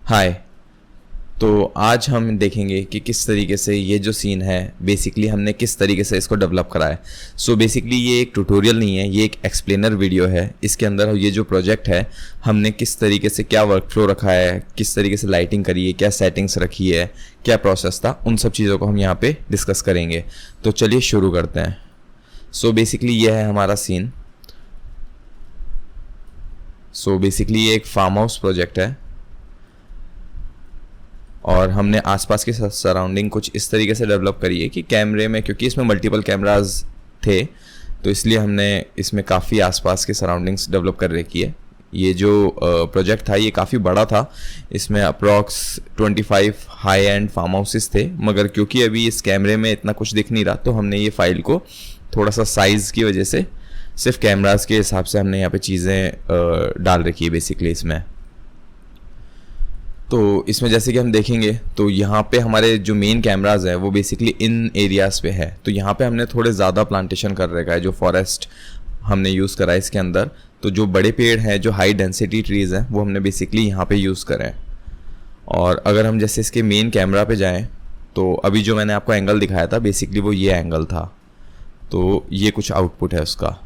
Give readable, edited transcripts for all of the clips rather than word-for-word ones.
हाय। तो आज हम देखेंगे कि किस तरीके से ये जो सीन है बेसिकली हमने किस तरीके से इसको डेवलप करा है। सो बेसिकली ये एक ट्यूटोरियल नहीं है, ये एक एक्सप्लेनर वीडियो है। इसके अंदर ये जो प्रोजेक्ट है हमने किस तरीके से क्या वर्कफ्लो रखा है, किस तरीके से लाइटिंग करी है, क्या सेटिंग्स रखी है, क्या प्रोसेस था, उन सब चीज़ों को हम यहाँ पे डिस्कस करेंगे। तो चलिए शुरू करते हैं। सो बेसिकली ये है हमारा सीन। सो बेसिकली ये एक फार्म हाउस प्रोजेक्ट है और हमने आसपास की सराउंडिंग कुछ इस तरीके से डेवलप करी है कि कैमरे में, क्योंकि इसमें मल्टीपल कैमराज थे तो इसलिए हमने इसमें काफ़ी आसपास के सराउंडिंग्स डेवलप कर रखी है। ये जो प्रोजेक्ट था ये काफ़ी बड़ा था, इसमें approx 25 high end farm houses थे, मगर क्योंकि अभी इस कैमरे में इतना कुछ दिख नहीं रहा तो हमने ये फाइल को थोड़ा सा साइज़ की वजह से सिर्फ कैमराज के हिसाब से हमने यहाँ पे चीज़ें डाल रखी है बेसिकली इसमें। तो इसमें जैसे कि हम देखेंगे तो यहाँ पे हमारे जो मेन कैमराज है वो बेसिकली इन एरियाज़ पे है। तो यहाँ पे हमने थोड़े ज़्यादा प्लांटेशन कर रखा है, जो फॉरेस्ट हमने यूज़ करा है इसके अंदर। तो जो बड़े पेड़ हैं, जो हाई डेंसिटी ट्रीज़ हैं, वो हमने बेसिकली यहाँ पे यूज़ करें। और अगर हम जैसे इसके मेन कैमरा पे जाएँ तो अभी जो मैंने आपको एंगल दिखाया था बेसिकली वो ये एंगल था। तो ये कुछ आउटपुट है उसका।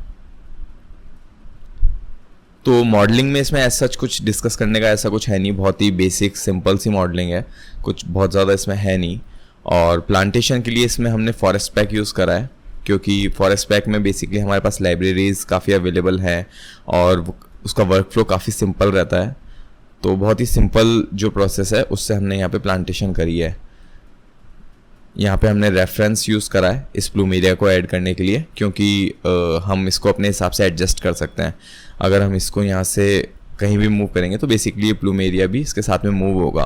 तो मॉडलिंग में इसमें ऐसा कुछ डिस्कस करने का ऐसा कुछ है नहीं, बहुत ही बेसिक सिंपल सी मॉडलिंग है, कुछ बहुत ज़्यादा इसमें है नहीं। और प्लांटेशन के लिए इसमें हमने फॉरेस्ट पैक यूज़ करा है, क्योंकि फॉरेस्ट पैक में बेसिकली हमारे पास लाइब्रेरीज़ काफ़ी अवेलेबल हैं और उसका वर्क फ्लो काफ़ी सिंपल रहता है। तो बहुत ही सिंपल जो प्रोसेस है उससे हमने यहाँ पे प्लांटेशन करी है। यहाँ पे हमने रेफरेंस यूज़ करा है इस प्लूमेरिया को ऐड करने के लिए, क्योंकि हम इसको अपने हिसाब से एडजस्ट कर सकते हैं। अगर हम इसको यहाँ से कहीं भी मूव करेंगे तो बेसिकली ये प्लूमेरिया भी इसके साथ में मूव होगा।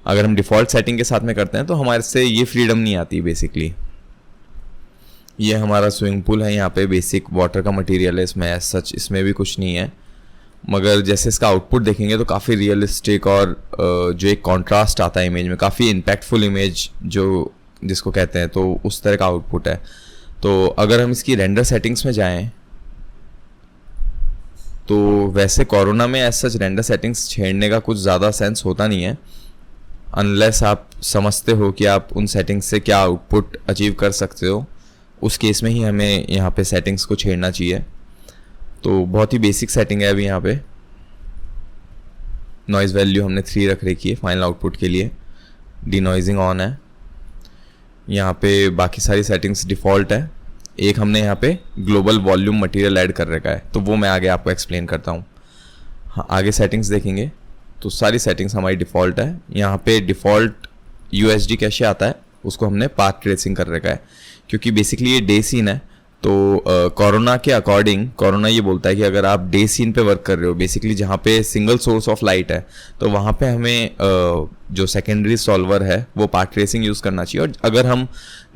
अगर हम डिफ़ॉल्ट सेटिंग के साथ में करते हैं तो हमारे से ये फ्रीडम नहीं आती बेसिकली। ये हमारा स्विमिंग पूल है, यहाँ पे बेसिक वाटर का मटेरियल है इसमें, एज सच इसमें भी कुछ नहीं है। मगर जैसे इसका आउटपुट देखेंगे तो काफ़ी रियलिस्टिक और जो एक कॉन्ट्रास्ट आता है इमेज में, काफ़ी इम्पैक्टफुल इमेज जो जिसको कहते हैं, तो उस तरह का आउटपुट है। तो अगर हम इसकी रेंडर सेटिंग्स में जाएं तो वैसे कोरोना में ऐसा रेंडर सेटिंग्स छेड़ने का कुछ ज़्यादा सेंस होता नहीं है, अनलेस आप समझते हो कि आप उन सेटिंग्स से क्या आउटपुट अचीव कर सकते हो। उस केस में ही हमें यहाँ पे सेटिंग्स को छेड़ना चाहिए। तो बहुत ही बेसिक सेटिंग है अभी यहाँ पे। नॉइज़ वैल्यू हमने 3 रख रखी है फाइनल आउटपुट के लिए। डीनॉइजिंग ऑन है। यहाँ पे बाकी सारी सेटिंग्स डिफ़ॉल्ट है। एक हमने यहाँ पे ग्लोबल वॉल्यूम मटेरियल ऐड कर रखा है, तो वो मैं आगे आपको एक्सप्लेन करता हूँ। हाँ, आगे सेटिंग्स देखेंगे तो सारी सेटिंग्स हमारी डिफ़ॉल्ट है। यहाँ पे डिफ़ॉल्ट USD कैशे आता है, उसको हमने पाथ ट्रेसिंग कर रखा है, क्योंकि बेसिकली ये डे सीन है। तो कोरोना के अकॉर्डिंग कोरोना ये बोलता है कि अगर आप डे सीन पे वर्क कर रहे हो, बेसिकली जहाँ पे सिंगल सोर्स ऑफ लाइट है, तो वहाँ पे हमें जो सेकेंडरी सॉल्वर है वो पाथ ट्रेसिंग यूज़ करना चाहिए। और अगर हम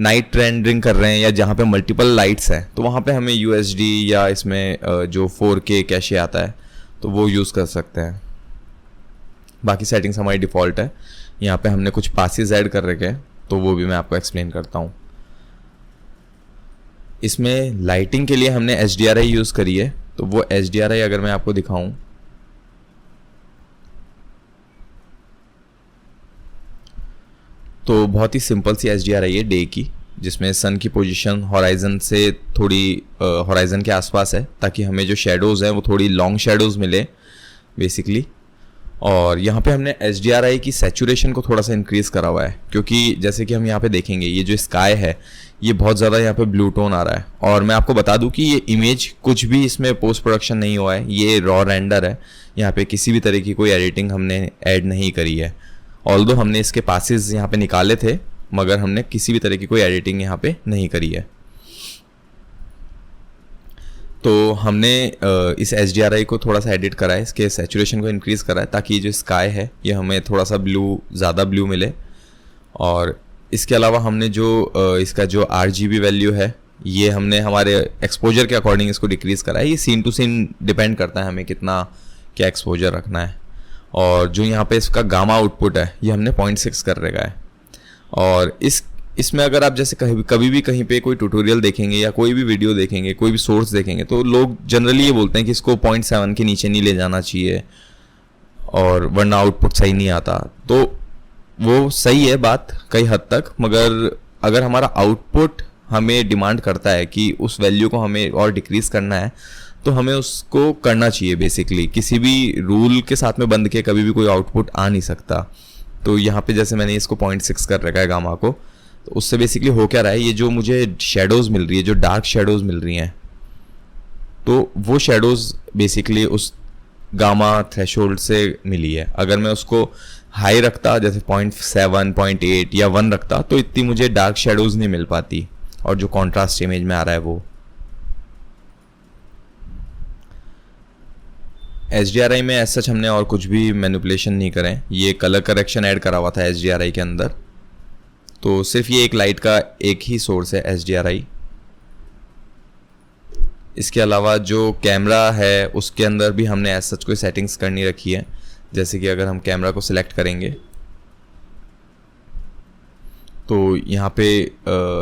नाइट रेंडरिंग कर रहे हैं या जहाँ पे मल्टीपल लाइट्स हैं तो वहाँ पे हमें USD या इसमें जो 4K कैशे आता है तो वो यूज़ कर सकते हैं। बाकी सेटिंग्स हमारी डिफ़ॉल्ट है। यहाँ पे हमने कुछ पासेस ऐड कर रखे हैं, तो वो भी मैं आपको एक्सप्लेन करता हूँ। इसमें लाइटिंग के लिए हमने HDRI यूज़ करी है, तो वो HDRI अगर मैं आपको दिखाऊं तो बहुत ही सिंपल सी HDRI है डे की, जिसमें सन की पोजीशन हॉराइजन से थोड़ी हॉराइजन के आसपास है, ताकि हमें जो शेडोज़ हैं वो थोड़ी लॉन्ग शेडोज़ मिले बेसिकली। और यहाँ पे हमने HDRI की सैचुरेशन को थोड़ा सा इंक्रीज़ करा हुआ है, क्योंकि जैसे कि हम यहाँ पे देखेंगे ये जो स्काई है ये बहुत ज़्यादा यहाँ पे ब्लू टोन आ रहा है। और मैं आपको बता दूँ कि ये इमेज कुछ भी इसमें पोस्ट प्रोडक्शन नहीं हुआ है, ये रॉ रेंडर है। यहाँ पे किसी भी तरह की कोई एडिटिंग हमने ऐड नहीं करी है। ऑल्दो हमने इसके पासेस यहाँ पे निकाले थे, मगर हमने किसी भी तरह की कोई एडिटिंग यहाँ पे नहीं करी है। तो हमने इस HDRI को थोड़ा सा एडिट करा है, इसके सैचुरेशन को इंक्रीज़ करा है, ताकि जो स्काई है ये हमें थोड़ा सा ज़्यादा ब्लू मिले। और इसके अलावा हमने जो इसका जो RGB वैल्यू है ये हमने हमारे एक्सपोजर के अकॉर्डिंग इसको डिक्रीज़ करा है। ये सीन टू सीन डिपेंड करता है हमें कितना क्या एक्सपोजर रखना है। और जो यहाँ पे इसका गामा आउटपुट है ये हमने 0.6 कर रखा है। और इसमें अगर आप जैसे कभी भी कहीं पे कोई ट्यूटोरियल देखेंगे या कोई भी वीडियो देखेंगे, कोई भी सोर्स देखेंगे, तो लोग जनरली ये बोलते हैं कि इसको 0.7 के नीचे नहीं ले जाना चाहिए। और वरना आउटपुट सही नहीं आता। तो वो सही है बात कई हद तक, मगर अगर हमारा आउटपुट हमें डिमांड करता है कि उस वैल्यू को हमें और डिक्रीज करना है, तो हमें उसको करना चाहिए। बेसिकली किसी भी रूल के साथ में बंद के कभी भी कोई आउटपुट आ नहीं सकता। तो यहाँ पे जैसे मैंने इसको 0.6 कर रखा है गामा को, तो उससे बेसिकली हो क्या रहा है, ये जो मुझे शेडोज़ मिल रही है, जो डार्क शेडोज़ मिल रही हैं, तो वो शेडोज़ बेसिकली उस गामा थ्रेशोल्ड से मिली है। अगर मैं उसको हाई रखता, जैसे 0.7, 0.8 या 1 रखता, तो इतनी मुझे डार्क शेडोज़ नहीं मिल पाती, और जो कॉन्ट्रास्ट इमेज में आ रहा है वो। HDRI में ऐसा हमने और कुछ भी मैनिपुलेशन नहीं करें, ये कलर करेक्शन ऐड करा हुआ था HDRI के अंदर। तो सिर्फ ये एक लाइट का एक ही सोर्स है HDRI। इसके अलावा जो कैमरा है उसके अंदर भी हमने ऐसा कोई सेटिंग्स करनी रखी है। जैसे कि अगर हम कैमरा को सिलेक्ट करेंगे तो यहाँ पे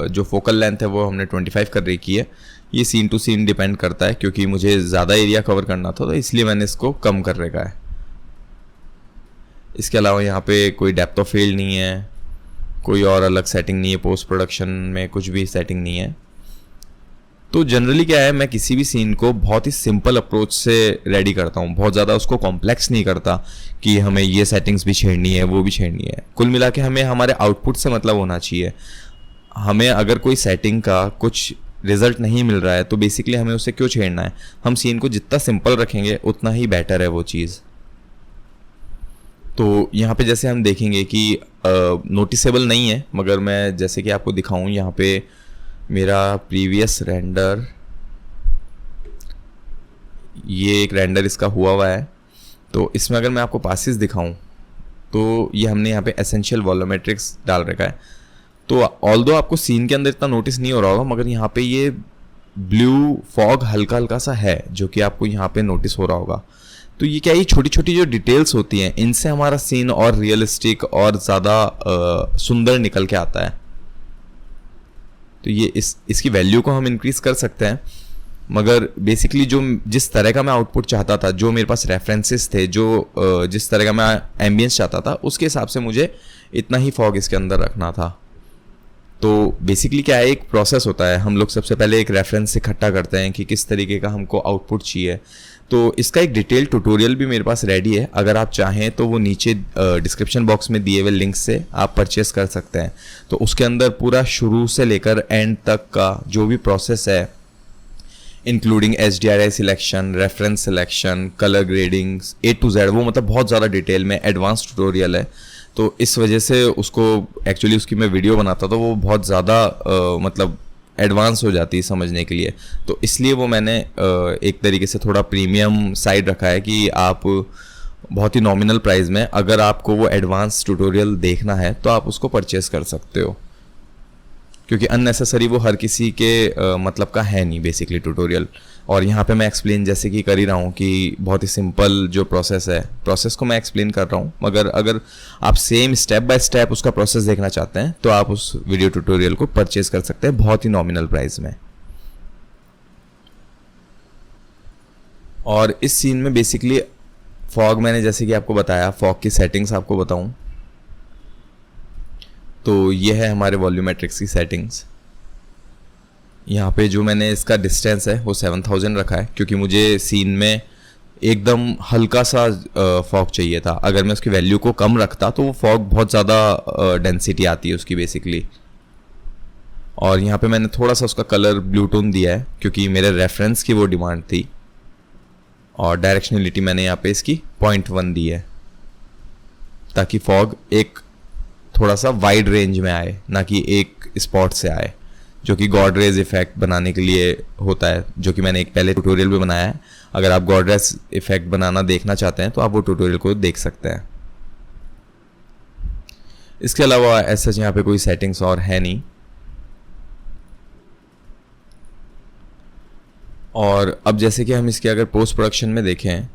जो फोकल लेंथ है वो हमने 25 कर रखी है। ये सीन टू सीन डिपेंड करता है, क्योंकि मुझे ज़्यादा एरिया कवर करना था तो इसलिए मैंने इसको कम कर रखा है। इसके अलावा यहाँ पे कोई डेप्थ ऑफ फील्ड नहीं है, कोई और अलग सेटिंग नहीं है, पोस्ट प्रोडक्शन में कुछ भी सेटिंग नहीं है। तो जनरली क्या है, मैं किसी भी सीन को बहुत ही सिंपल अप्रोच से रेडी करता हूँ, बहुत ज़्यादा उसको कॉम्प्लेक्स नहीं करता कि हमें ये सेटिंग्स भी छेड़नी है, वो भी छेड़नी है। कुल मिला के हमें हमारे आउटपुट से मतलब होना चाहिए। हमें अगर कोई सेटिंग का कुछ रिजल्ट नहीं मिल रहा है तो बेसिकली हमें उसे क्यों छेड़ना है। हम सीन को जितना सिंपल रखेंगे उतना ही बेटर है वो चीज़। तो यहाँ पे जैसे हम देखेंगे कि नोटिसेबल नहीं है, मगर मैं जैसे कि आपको दिखाऊं, यहाँ पे मेरा प्रीवियस रेंडर, ये एक रेंडर इसका हुआ है। तो इसमें अगर मैं आपको पासेस दिखाऊं तो ये हमने यहाँ पे एसेंशियल वॉल्यूमेट्रिक्स डाल रखा है। तो ऑल्दो आपको सीन के अंदर इतना नोटिस नहीं हो रहा होगा, मगर यहाँ पे ये ब्लू फॉग हल्का हल्का सा है जो कि आपको यहाँ पे नोटिस हो रहा होगा। तो ये क्या, ये छोटी छोटी जो डिटेल्स होती हैं, इनसे हमारा सीन और रियलिस्टिक और ज़्यादा सुंदर निकल के आता है। तो ये इसकी वैल्यू को हम इंक्रीज कर सकते हैं, मगर बेसिकली जो जिस तरह का मैं आउटपुट चाहता था, जो मेरे पास रेफरेंसेस थे, जो जिस तरह का मैं एम्बियंस चाहता था, उसके हिसाब से मुझे इतना ही फॉग इसके अंदर रखना था। तो बेसिकली क्या है, एक प्रोसेस होता है। हम लोग सबसे पहले एक रेफरेंस इकट्ठा करते हैं कि किस तरीके का हमको आउटपुट चाहिए। तो इसका एक डिटेल ट्यूटोरियल भी मेरे पास रेडी है, अगर आप चाहें तो वो नीचे डिस्क्रिप्शन बॉक्स में दिए हुए लिंक से आप परचेस कर सकते हैं। तो उसके अंदर पूरा शुरू से लेकर एंड तक का जो भी प्रोसेस है, including HDRI selection, reference selection, colour gradings, A to Z, वो मतलब बहुत ज़्यादा डिटेल में एडवांस ट्यूटोरियल है। तो इस वजह से उसको एक्चुअली उसकी मैं वीडियो बनाता तो वो बहुत ज़्यादा मतलब एडवांस हो जाती है समझने के लिए। तो इसलिए वो मैंने एक तरीके से थोड़ा प्रीमियम साइड रखा है कि आप बहुत ही नॉमिनल प्राइस में, अगर आपको वो एडवांस ट्यूटोरियल देखना है तो आप उसको परचेस कर सकते हो, क्योंकि अननेसेसरी वो हर किसी के मतलब का है नहीं बेसिकली ट्यूटोरियल। और यहाँ पे मैं एक्सप्लेन जैसे कि कर ही रहा हूँ कि बहुत ही सिंपल जो प्रोसेस है, प्रोसेस को मैं एक्सप्लेन कर रहा हूँ, मगर अगर आप सेम स्टेप बाय स्टेप उसका प्रोसेस देखना चाहते हैं तो आप उस वीडियो ट्यूटोरियल को परचेज कर सकते हैं बहुत ही नॉमिनल प्राइस में। और इस सीन में बेसिकली फॉग, मैंने जैसे कि आपको बताया, फॉग की सेटिंग्स आपको बताऊँ तो ये है हमारे वॉल्यूमेट्रिक्स की सेटिंग्स। यहाँ पे जो मैंने इसका डिस्टेंस है वो 7000 रखा है, क्योंकि मुझे सीन में एकदम हल्का सा फॉग चाहिए था। अगर मैं उसकी वैल्यू को कम रखता तो वो फॉग बहुत ज़्यादा डेंसिटी आती है उसकी बेसिकली। और यहाँ पे मैंने थोड़ा सा उसका कलर ब्लू टोन दिया है क्योंकि मेरे रेफरेंस की वो डिमांड थी। और डायरेक्शनलिटी मैंने यहाँ पे इसकी 0.1 दी है, ताकि फॉग एक थोड़ा सा वाइड रेंज में आए, ना कि एक स्पॉट से आए, जो कि गॉड रेज इफेक्ट बनाने के लिए होता है, जो कि मैंने एक पहले ट्यूटोरियल में बनाया है। अगर आप गॉड रेज इफेक्ट बनाना देखना चाहते हैं तो आप वो ट्यूटोरियल को देख सकते हैं। इसके अलावा ऐसा यहाँ पे कोई सेटिंग्स और है नहीं। और अब जैसे कि हम इसके अगर पोस्ट प्रोडक्शन में देखें,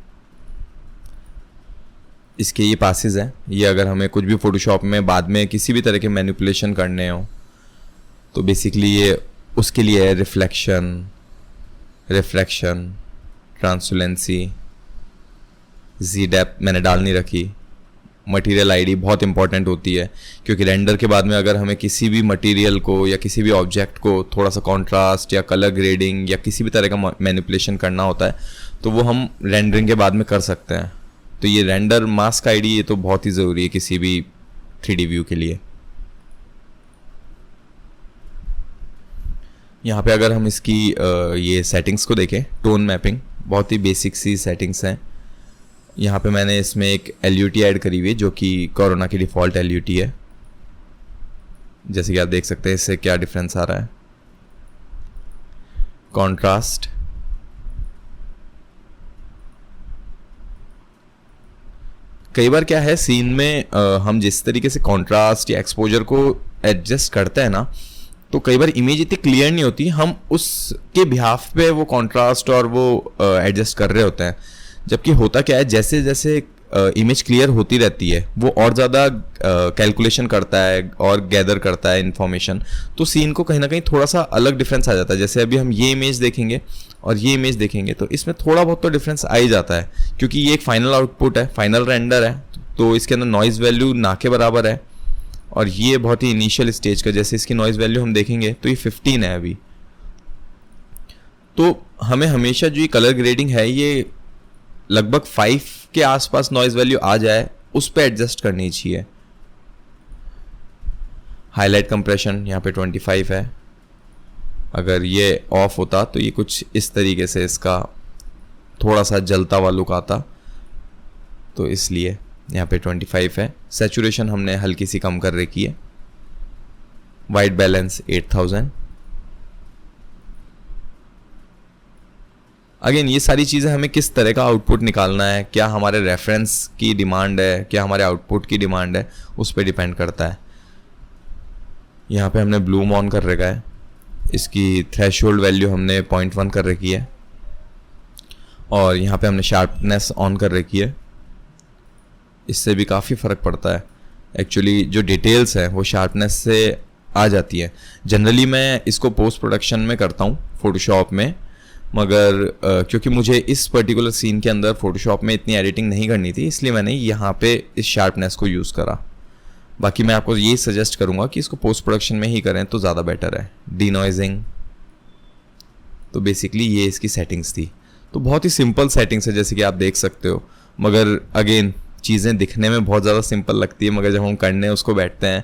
इसके ये पासेस हैं। ये अगर हमें कुछ भी फोटोशॉप में बाद में किसी भी तरह के मैनिपुलेशन करने हो तो बेसिकली ये उसके लिए है। रिफ्लेक्शन, रिफ्रैक्शन, ट्रांसलेंसी, ZDAP मैंने डाल नहीं रखी। मटेरियल आईडी बहुत इंपॉर्टेंट होती है, क्योंकि रेंडर के बाद में अगर हमें किसी भी मटेरियल को या किसी भी ऑब्जेक्ट को थोड़ा सा कॉन्ट्रास्ट या कलर ग्रेडिंग या किसी भी तरह का मैनिपुलेशन करना होता है तो वो हम रेंडरिंग के बाद में कर सकते हैं। तो ये रेंडर मास्क आईडी ये तो बहुत ही ज़रूरी है किसी भी 3D व्यू के लिए। यहाँ पे अगर हम इसकी ये सेटिंग्स को देखें, टोन मैपिंग बहुत ही बेसिक सी सेटिंग्स हैं। यहाँ पे मैंने इसमें एक LUT ऐड करी हुई है जो कि कोरोना की डिफ़ॉल्ट LUT है। जैसे कि आप देख सकते हैं इससे क्या डिफरेंस आ रहा है। कॉन्ट्रास्ट, कई बार क्या है सीन में हम जिस तरीके से कॉन्ट्रास्ट या एक्सपोजर को एडजस्ट करते हैं ना, तो कई बार इमेज इतनी क्लियर नहीं होती, हम उसके बिहाफ पे वो कॉन्ट्रास्ट और वो एडजस्ट कर रहे होते हैं। जबकि होता क्या है, जैसे जैसे इमेज क्लियर होती रहती है वो और ज़्यादा कैलकुलेशन करता है और गैदर करता है इन्फॉर्मेशन, तो सीन को कहीं ना कहीं थोड़ा सा अलग डिफरेंस आ जाता है। जैसे अभी हम ये इमेज देखेंगे और ये इमेज देखेंगे तो इसमें थोड़ा बहुत तो डिफरेंस आ ही जाता है, क्योंकि ये एक फाइनल आउटपुट है, फाइनल रेंडर है, तो इसके अंदर नॉइज़ वैल्यू ना के बराबर है और ये बहुत ही इनिशियल स्टेज का। जैसे इसकी नॉइज़ वैल्यू हम देखेंगे तो ये 15 है अभी। तो हमें हमेशा जो ये कलर ग्रेडिंग है ये लगभग 5 के आसपास नॉइज़ वैल्यू आ जाए उस पर एडजस्ट करनी चाहिए। हाईलाइट कंप्रेशन यहाँ पे 25 है, अगर ये ऑफ होता तो ये कुछ इस तरीके से इसका थोड़ा सा जलता हुआ लुक आता, तो इसलिए यहाँ पे 25 है। सैचुरेशन हमने हल्की सी कम कर रखी है। White balance 8000। अगेन ये सारी चीज़ें हमें किस तरह का आउटपुट निकालना है, क्या हमारे रेफरेंस की डिमांड है, क्या हमारे आउटपुट की डिमांड है, उस पर डिपेंड करता है। यहाँ पे हमने ब्लूम ऑन कर रखा है, इसकी थ्रेशोल्ड वैल्यू हमने 0.1 कर रखी है और यहाँ पे हमने शार्पनेस ऑन कर रखी है। इससे भी काफ़ी फ़र्क पड़ता है। एक्चुअली जो डिटेल्स हैं वो शार्पनेस से आ जाती है। जनरली मैं इसको पोस्ट प्रोडक्शन में करता हूँ फोटोशॉप में, मगर क्योंकि मुझे इस पर्टिकुलर सीन के अंदर फोटोशॉप में इतनी एडिटिंग नहीं करनी थी, इसलिए मैंने यहाँ पे इस शार्पनेस को यूज़ करा। बाकी मैं आपको ये सजेस्ट करूँगा कि इसको पोस्ट प्रोडक्शन में ही करें तो ज़्यादा बेटर है। डीनॉइजिंग, तो बेसिकली ये इसकी सेटिंग्स थी। तो बहुत ही सिंपल सेटिंग्स है जैसे कि आप देख सकते हो, मगर अगेन चीज़ें दिखने में बहुत ज़्यादा सिंपल लगती है, मगर जब हम करने उसको बैठते हैं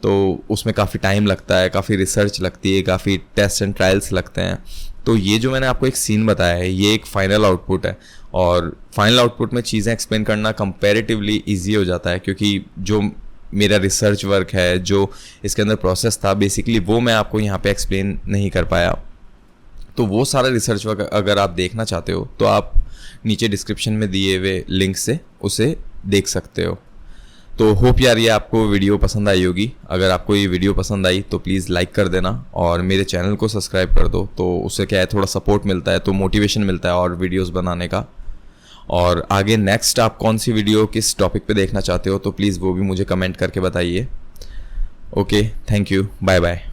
तो उसमें काफ़ी टाइम लगता है, काफ़ी रिसर्च लगती है, काफ़ी टेस्ट एंड ट्रायल्स लगते हैं। तो ये जो मैंने आपको एक सीन बताया है ये एक फाइनल आउटपुट है, और फाइनल आउटपुट में चीज़ें एक्सप्लेन करना कंपैरेटिवली ईजी हो जाता है, क्योंकि जो मेरा रिसर्च वर्क है, जो इसके अंदर प्रोसेस था बेसिकली, वो मैं आपको यहाँ पे एक्सप्लेन नहीं कर पाया। तो वो सारा रिसर्च वर्क अगर आप देखना चाहते हो तो आप नीचे डिस्क्रिप्शन में दिए हुए लिंक से उसे देख सकते हो। तो होप यार ये आपको वीडियो पसंद आई होगी। अगर आपको ये वीडियो पसंद आई तो प्लीज़ लाइक कर देना और मेरे चैनल को सब्सक्राइब कर दो, तो उससे क्या है थोड़ा सपोर्ट मिलता है, तो मोटिवेशन मिलता है और वीडियोस बनाने का। और आगे नेक्स्ट आप कौन सी वीडियो किस टॉपिक पे देखना चाहते हो तो प्लीज़ वो भी मुझे कमेंट करके बताइए। Okay, thank you, bye bye.